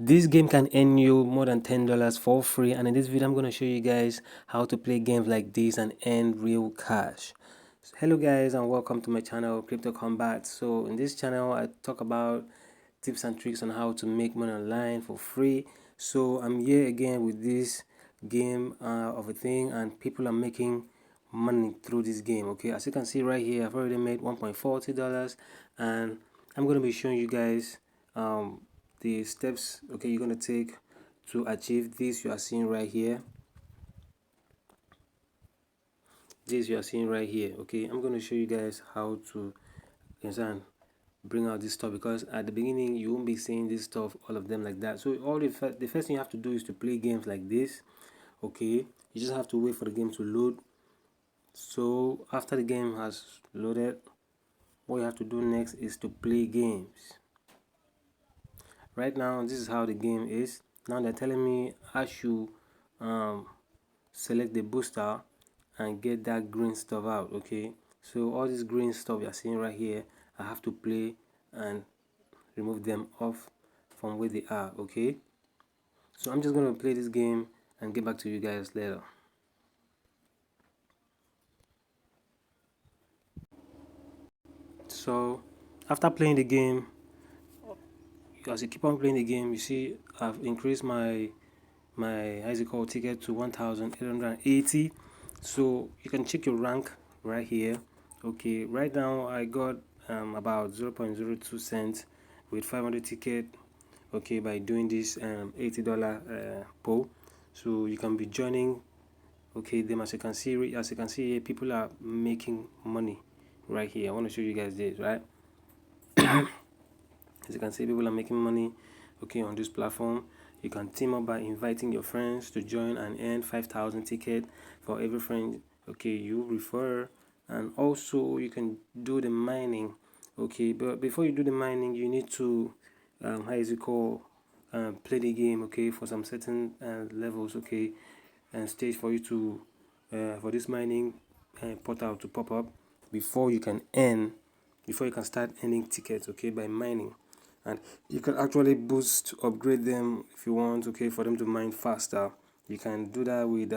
This game can earn you more than $10 for free, and in this video I'm going to show you guys how to play games like this and earn real cash. Hello guys, and welcome to my channel Crypto Combat. So in this channel I talk about tips and tricks on how to make money online for free. So I'm here again with this game of a thing, and people are making money through this game. Okay, as you can see right here, I've already made $1.40, and I'm going to be showing you guys the steps you're going to take to achieve this you are seeing right here. Okay, I'm going to show you guys how to bring out this stuff, because at the beginning you won't be seeing this stuff, all of them like that. So the first thing you have to do is to play games like this. Okay, you just have to wait for the game to load. So after the game has loaded, what you have to do next is to play games. Right now this is how the game is. Now they're telling me I should select the booster and get that green stuff out. Okay, so all this green stuff you're seeing right here, I have to play and remove them off from where they are. Okay, so I'm just going to play this game and get back to you guys later. So after playing the game, as you keep on playing the game, you see I've increased my ticket to 1,880. So you can check your rank right here. Okay, right now I got about 0.02 cents with 500 ticket. Okay, by doing this $80 poll. So you can be joining. Okay, them, as you can see here, people are making money right here. I want to show you guys this, right? As you can see, people are making money, okay, on this platform. You can team up by inviting your friends to join and earn 5,000 ticket for every friend, okay, you refer. And also you can do the mining. Okay, but before you do the mining, you need to play the game, okay, for some certain levels, okay, and stage for you to for this mining portal to pop up before you can start earning tickets, okay, by mining. And you can actually boost, upgrade them if you want, okay, for them to mine faster. You can do that with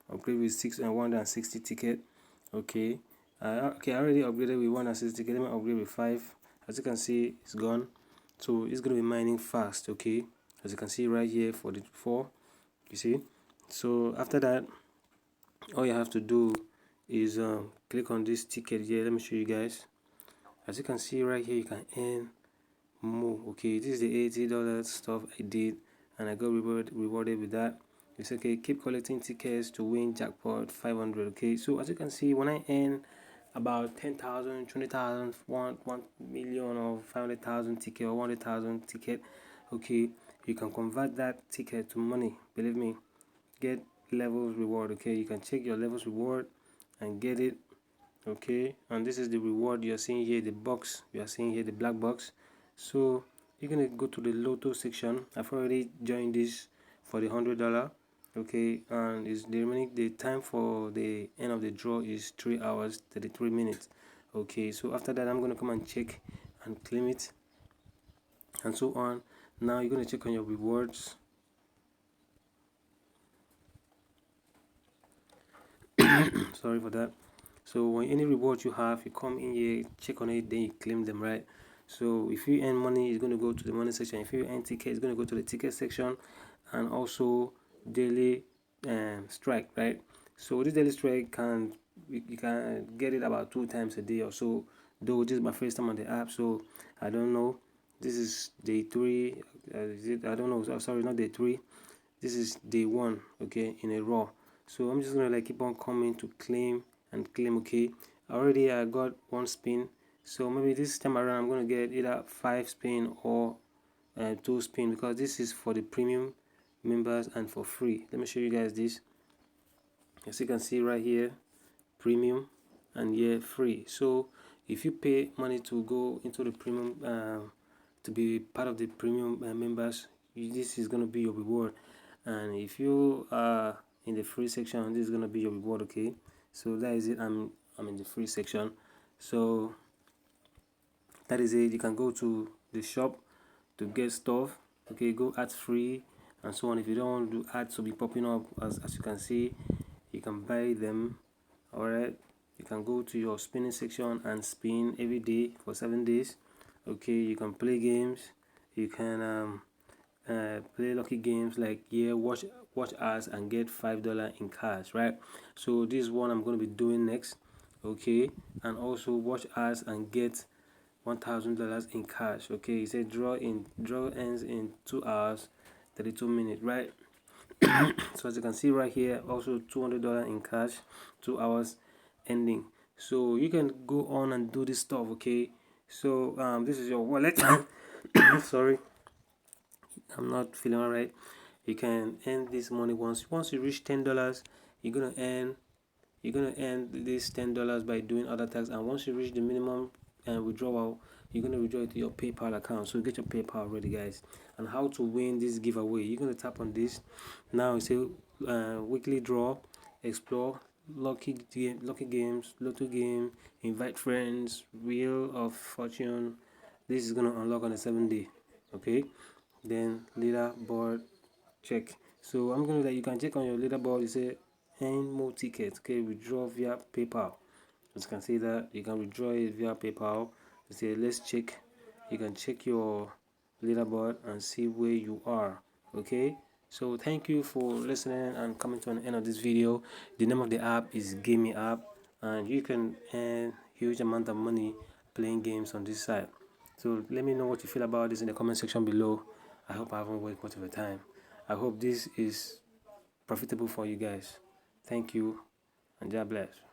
upgrade with 160 ticket. Okay, okay, I already upgraded with 160 ticket. Let me upgrade with 5. As you can see, it's gone. So it's going to be mining fast. Okay, as you can see right here for the 4, you see. So after that, all you have to do is click on this ticket here. Let me show you guys. As you can see right here, you can earn more. Okay, this is the $80 stuff I did, and I got rewarded with that. It's okay, keep collecting tickets to win jackpot 500. Okay, so as you can see, when I earn about 10,000, 20,000, 1 million, or 500,000 ticket, or 100,000 ticket, okay, you can convert that ticket to money. Believe me, get levels reward. Okay, you can check your levels reward and get it. Okay, and this is the reward you're seeing here, the box you are seeing here, the black box. So you're gonna go to the lotto section. I've already joined this for the $100. Okay, and is the remaining, the time for the end of the draw is 3 hours 33 minutes. Okay, so after that I'm gonna come and check and claim it, and so on. Now you're gonna check on your rewards. Sorry for that. So when any reward you have, you come in here, check on it, then you claim them, right? So if you earn money, it's going to go to the money section. If you earn ticket, it's going to go to the ticket section, and also daily strike, right? So this daily strike you can get it about 2 times a day or so. Though this is my first time on the app, so I don't know. This is day 3. I don't know. Oh, sorry, not day 3. This is day 1. Okay, in a row. So I'm just gonna like keep on coming to claim and claim. Okay, already I got 1 spin, so maybe this time around I'm gonna get either 5 spin or 2 spin, because this is for the premium members and for free. Let me show you guys this. As you can see right here, premium, and here free. So if you pay money to go into the premium to be part of the premium members, this is going to be your reward. And if you are in the free section, this is going to be your reward. Okay, so that is it. I'm in the free section, so that is it. You can go to the shop to get stuff, Okay, go ads free and so on. If you don't want to do ads to be popping up, as you can see, you can buy them. All right, you can go to your spinning section and spin every day for 7 days. Okay, you can play games, you can play lucky games like watch ads and get $5 in cash, right? So this is what I'm going to be doing next. Okay, and also watch ads and get $1,000 in cash. Okay, he said draw ends in 2 hours 32 minutes, right? So as you can see right here, also $200 in cash, 2 hours ending. So you can go on and do this stuff. Okay, so this is your wallet. Sorry, I'm not feeling alright. You can earn this money once you reach $10. You're gonna earn this $10 by doing other tasks, and once you reach the minimum withdrawal, you're gonna withdraw it to your PayPal account. So get your PayPal ready, guys. And how to win this giveaway, you're gonna tap on this now. It say weekly draw, explore, lucky games, lotto game, invite friends, wheel of fortune. This is gonna unlock on the 7th day. Okay, then leaderboard check. So I'm gonna that you can check on your leaderboard. You say earn more tickets. Okay, withdraw via PayPal. As you can see that you can withdraw it via PayPal. You say let's check. You can check your leaderboard and see where you are. Okay, so thank you for listening and coming to an end of this video. The name of the app is Gaming App, and you can earn huge amount of money playing games on this site. So let me know what you feel about this in the comment section below. I hope I haven't wasted much of your time. I hope this is profitable for you guys. Thank you, and God bless.